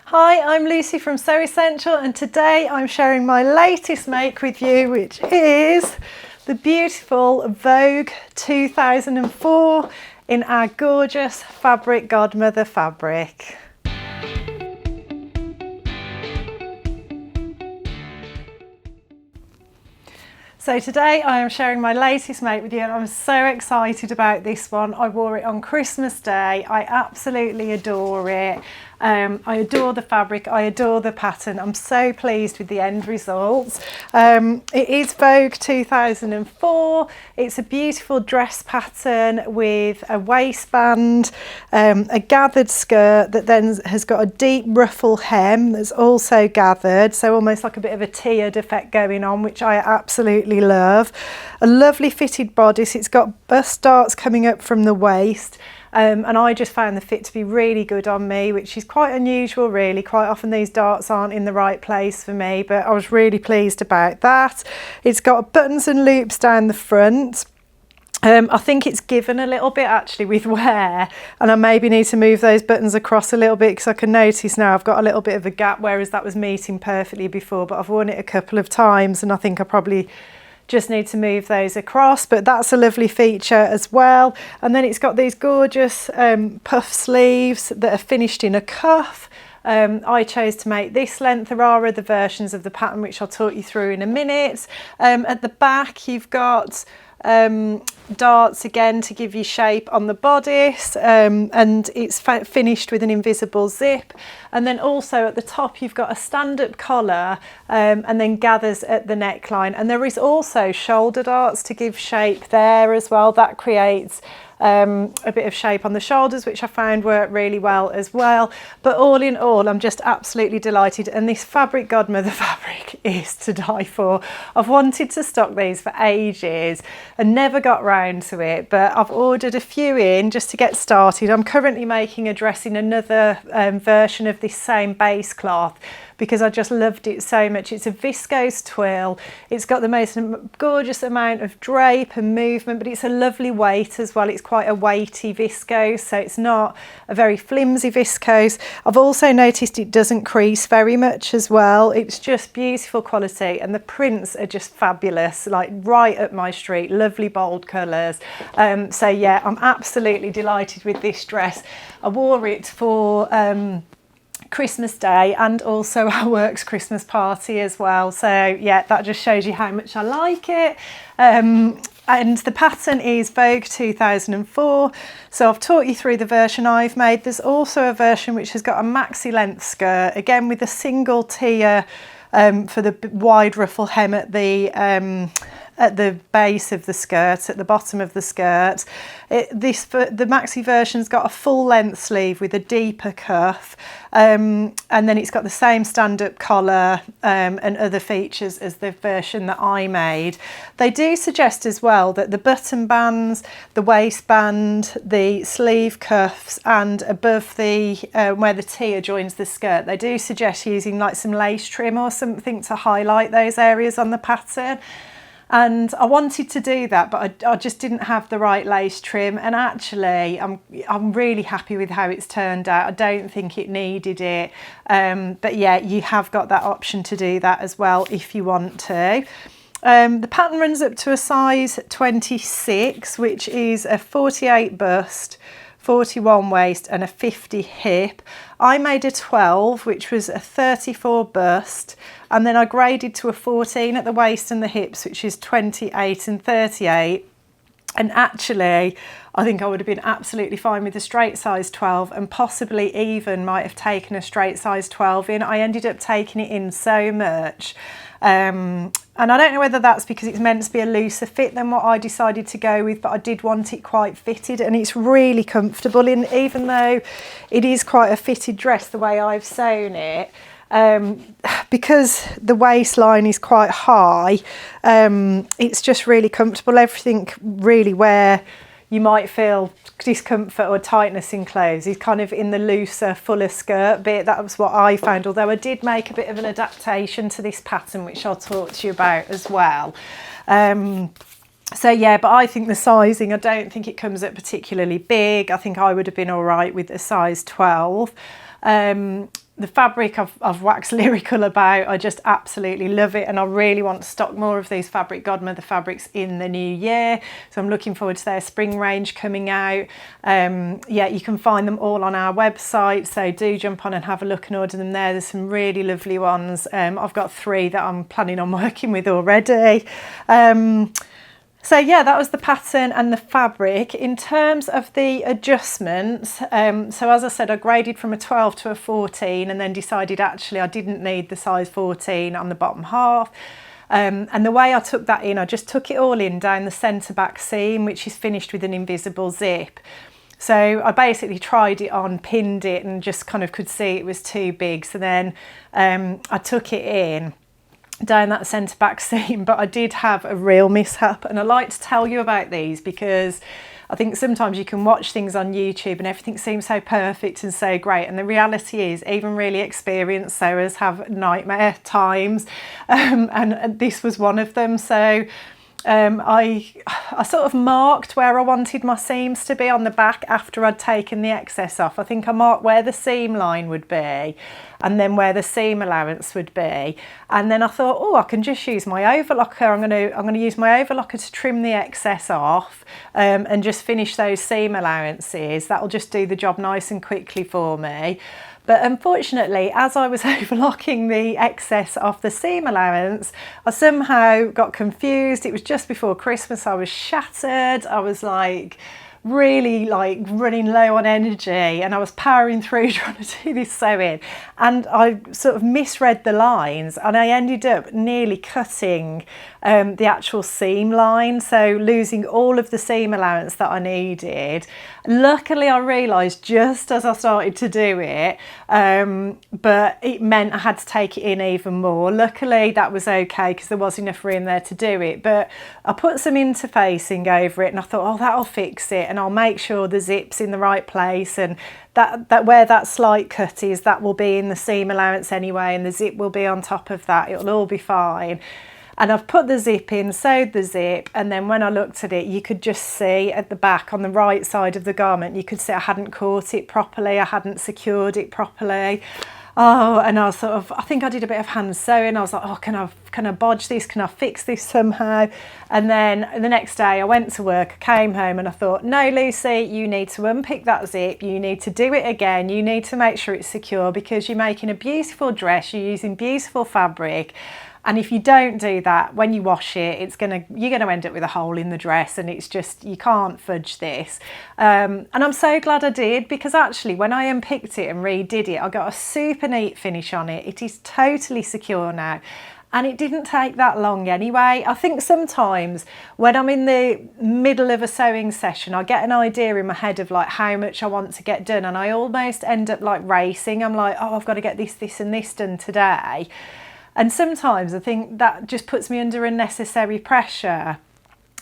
Hi, I'm Lucy from Sew Essential, and today I'm sharing my latest make with you, which is the beautiful Vogue 2004 in our gorgeous Fabric Godmother fabric. So today I am sharing my latest make with you, and I'm so excited about this one. I wore it on Christmas Day. I absolutely adore it. I adore the fabric, I adore the pattern. I'm so pleased with the end results. It is Vogue 2004. It's a beautiful dress pattern with a waistband, a gathered skirt that then has got a deep ruffle hem that's also gathered, so almost like a bit of a tiered effect going on, which I absolutely love. A lovely fitted bodice. It's got bust darts coming up from the waist. And I just found the fit to be really good on me, which is quite unusual really. Quite often these darts aren't in the right place for me, but I was really pleased about that. It's got buttons and loops down the front. I think it's given a little bit actually with wear, and I maybe need to move those buttons across a little bit because I can notice now I've got a little bit of a gap, whereas that was meeting perfectly before, but I've worn it a couple of times and I think I probably just need to move those across, but that's a lovely feature as well. And then it's got these gorgeous puff sleeves that are finished in a cuff. I chose to make this length. There are other versions of the pattern which I'll talk you through in a minute. At the back you've got darts again to give you shape on the bodice, and it's finished with an invisible zip. And then also at the top you've got a stand-up collar, and then gathers at the neckline, and there is also shoulder darts to give shape there as well. That creates a bit of shape on the shoulders, which I found worked really well as well. But all in all, I'm just absolutely delighted, and this Fabric Godmother fabric is to die for. I've wanted to stock these for ages and never got round to it, but I've ordered a few in just to get started. I'm currently making a dress in another version of this same base cloth because I just loved it so much. It's a viscose twill. It's got the most gorgeous amount of drape and movement, but it's a lovely weight as well. It's quite a weighty viscose, so it's not a very flimsy viscose. I've also noticed it doesn't crease very much as well. It's just beautiful quality, and the prints are just fabulous, like right up my street. Lovely bold colours. So yeah, I'm absolutely delighted with this dress. I wore it for Christmas Day and also our work's Christmas party as well, so yeah, that just shows you how much I like it. And the pattern is Vogue 2004, so I've taught you through the version I've made. There's also a version which has got a maxi length skirt, again with a single tier for the wide ruffle hem at the base of the skirt, at the bottom of the skirt. The maxi version's got a full length sleeve with a deeper cuff, and then it's got the same stand-up collar and other features as the version that I made. They do suggest as well that the button bands, the waistband, the sleeve cuffs, and above the where the tier joins the skirt, they do suggest using like some lace trim or something to highlight those areas on the pattern. And I wanted to do that, but I just didn't have the right lace trim, and actually I'm really happy with how it's turned out. I don't think it needed it, but yeah, you have got that option to do that as well if you want to. The pattern runs up to a size 26, which is a 48 bust, 41 waist and a 50 hip. I made a 12, which was a 34 bust, and then I graded to a 14 at the waist and the hips, which is 28 and 38. And actually, I think I would have been absolutely fine with a straight size 12, and possibly even might have taken a straight size 12 in. I ended up taking it in so much. And I don't know whether that's because it's meant to be a looser fit than what I decided to go with, but I did want it quite fitted, and it's really comfortable. Even though it is quite a fitted dress the way I've sewn it, because the waistline is quite high, it's just really comfortable. Everything really where you might feel discomfort or tightness in clothes is kind of in the looser, fuller skirt bit. That was what I found, although I did make a bit of an adaptation to this pattern, which I'll talk to you about as well. So yeah, but I think the sizing, I don't think it comes up particularly big. I think I would have been all right with a size 12. the fabric I've waxed lyrical about. I just absolutely love it, and I really want to stock more of these Fabric Godmother fabrics in the new year. So I'm looking forward to their spring range coming out. Yeah, you can find them all on our website, so do jump on and have a look and order them there. There's some really lovely ones. I've got 3 that I'm planning on working with already. So yeah, that was the pattern and the fabric. In terms of the adjustments, so as I said, I graded from a 12 to a 14 and then decided actually I didn't need the size 14 on the bottom half. And the way I took that in, I just took it all in down the centre back seam, which is finished with an invisible zip. So I basically tried it on, pinned it, and just kind of could see it was too big. So then I took it in down that centre back seam, but I did have a real mishap, and I like to tell you about these because I think sometimes you can watch things on YouTube and everything seems so perfect and so great, and the reality is even really experienced sewers have nightmare times, and this was one of them. So I sort of marked where I wanted my seams to be on the back after I'd taken the excess off. I think I marked where the seam line would be and then where the seam allowance would be, and then I thought, oh, I can just use my overlocker. I'm going to use my overlocker to trim the excess off and just finish those seam allowances. That'll just do the job nice and quickly for me. But unfortunately, as I was overlocking the excess off the seam allowance, I somehow got confused. It was just before Christmas. I was shattered. I was like really like running low on energy, and I was powering through trying to do this sewing, and I sort of misread the lines, and I ended up nearly cutting the actual seam line, so losing all of the seam allowance that I needed. Luckily I realised just as I started to do it, but it meant I had to take it in even more. Luckily that was okay because there was enough room there to do it, but I put some interfacing over it and I thought, oh, that'll fix it, and I'll make sure the zip's in the right place, and that where that slight cut is, that will be in the seam allowance anyway, and the zip will be on top of that. It'll all be fine. And I've put the zip in, sewed the zip, and then when I looked at it, you could just see at the back on the right side of the garment, you could see I hadn't caught it properly, I hadn't secured it properly. Oh, and I was sort of, I think I did a bit of hand sewing. I was like, oh, can I bodge this? Can I fix this somehow? And then the next day I went to work, I came home and I thought, no, Lucy, you need to unpick that zip. You need to do it again. You need to make sure it's secure because you're making a beautiful dress. You're using beautiful fabric. And if you don't do that, when you wash it, you're gonna end up with a hole in the dress, and it's just, you can't fudge this. And I'm so glad I did, because actually when I unpicked it and redid it, I got a super neat finish on it. It is totally secure now. And it didn't take that long anyway. I think sometimes when I'm in the middle of a sewing session, I get an idea in my head of like how much I want to get done, and I almost end up like racing. I'm like, oh, I've got to get this, this and this done today. And sometimes I think that just puts me under unnecessary pressure.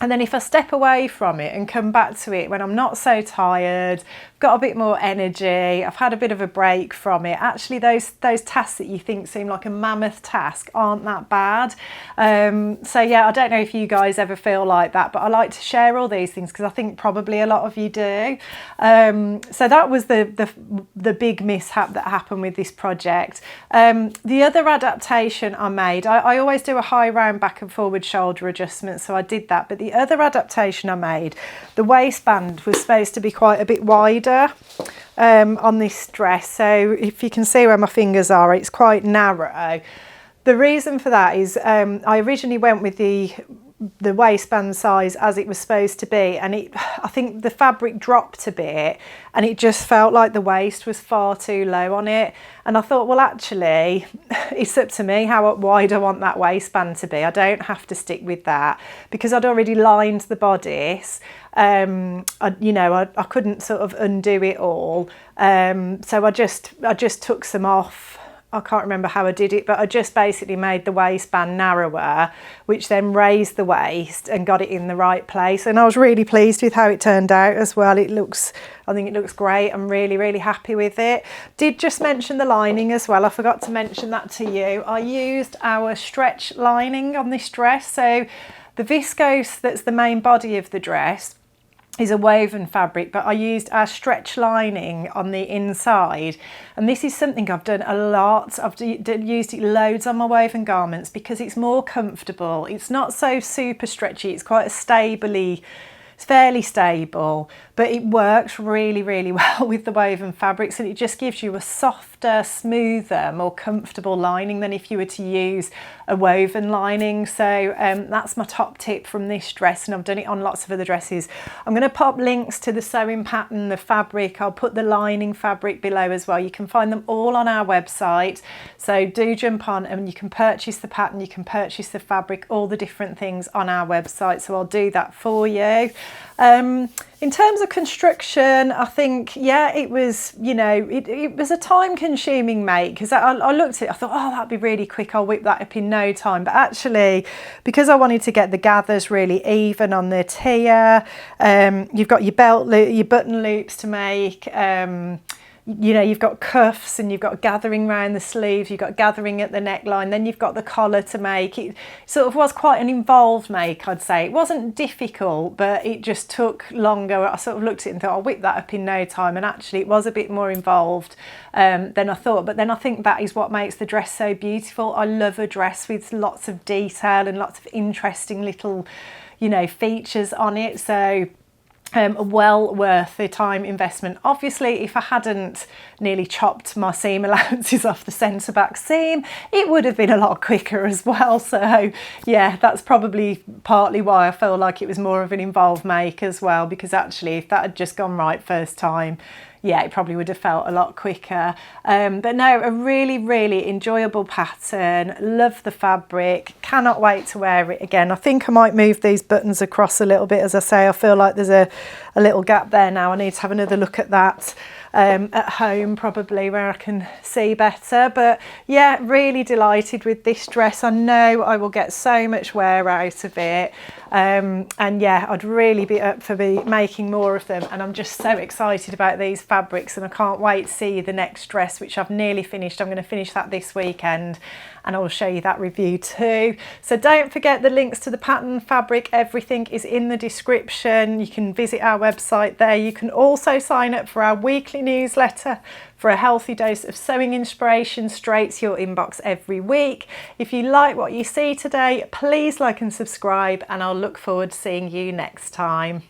And then if I step away from it and come back to it when I'm not so tired, got a bit more energy, I've had a bit of a break from it, actually those tasks that you think seem like a mammoth task aren't that bad. So yeah, I don't know if you guys ever feel like that, but I like to share all these things because I think probably a lot of you do. So that was the big mishap that happened with this project. The other adaptation I made, I always do a high round back and forward shoulder adjustment, so I did that, but the other adaptation I made, the waistband was supposed to be quite a bit wider on this dress. So if you can see where my fingers are, it's quite narrow. The reason for that is I originally went with the waistband size as it was supposed to be, and I think the fabric dropped a bit and it just felt like the waist was far too low on it, and I thought, well, actually it's up to me how wide I want that waistband to be. I don't have to stick with that because I'd already lined the bodice. I couldn't sort of undo it all, so I just took some off. I can't remember how I did it, but I just basically made the waistband narrower, which then raised the waist and got it in the right place. And I was really pleased with how it turned out as well. I think it looks great. I'm really, really happy with it. Did just mention the lining as well. I forgot to mention that to you. I used our stretch lining on this dress. So the viscose that's the main body of the dress, is a woven fabric, but I used our stretch lining on the inside, and this is something I've done a lot. I've used it loads on my woven garments because it's more comfortable. It's not so super stretchy, it's quite it's fairly stable, but it works really, really well with the woven fabrics, and it just gives you a softer, smoother, more comfortable lining than if you were to use a woven lining. So that's my top tip from this dress, and I've done it on lots of other dresses. I'm going to pop links to the sewing pattern, the fabric. I'll put the lining fabric below as well. You can find them all on our website, so do jump on and you can purchase the pattern, you can purchase the fabric, all the different things on our website, so I'll do that for you. In terms of construction, I think, yeah, it was, you know, it was a time consuming make, because I looked at it, I thought, oh, that'd be really quick, I'll whip that up in no time. But actually, because I wanted to get the gathers really even on the tier, you've got your your button loops to make, you know, you've got cuffs and you've got gathering around the sleeves, you've got gathering at the neckline, then you've got the collar to make. It sort of was quite an involved make, I'd say. It wasn't difficult, but it just took longer. I sort of looked at it and thought, I'll whip that up in no time, and actually it was a bit more involved than I thought. But then I think that is what makes the dress so beautiful. I love a dress with lots of detail and lots of interesting little, you know, features on it. So well worth the time investment. Obviously, if I hadn't nearly chopped my seam allowances off the centre back seam, it would have been a lot quicker as well. So yeah, that's probably partly why I feel like it was more of an involved make as well, because actually if that had just gone right first time, yeah, it probably would have felt a lot quicker. But no, a really, really enjoyable pattern. Love the fabric. Cannot wait to wear it again. I think I might move these buttons across a little bit. As I say, I feel like there's a little gap there now. I need to have another look at that at home, probably, where I can see better. But yeah, really delighted with this dress. I know I will get so much wear out of it. And yeah, I'd really be up for making more of them, and I'm just so excited about these fabrics, and I can't wait to see the next dress, which I've nearly finished. I'm going to finish that this weekend, and I'll show you that review too. So don't forget, the links to the pattern, fabric, everything is in the description. You can visit our website there. You can also sign up for our weekly newsletter for a healthy dose of sewing inspiration straight to your inbox every week. If you like what you see today, please like and subscribe, and I'll look forward to seeing you next time.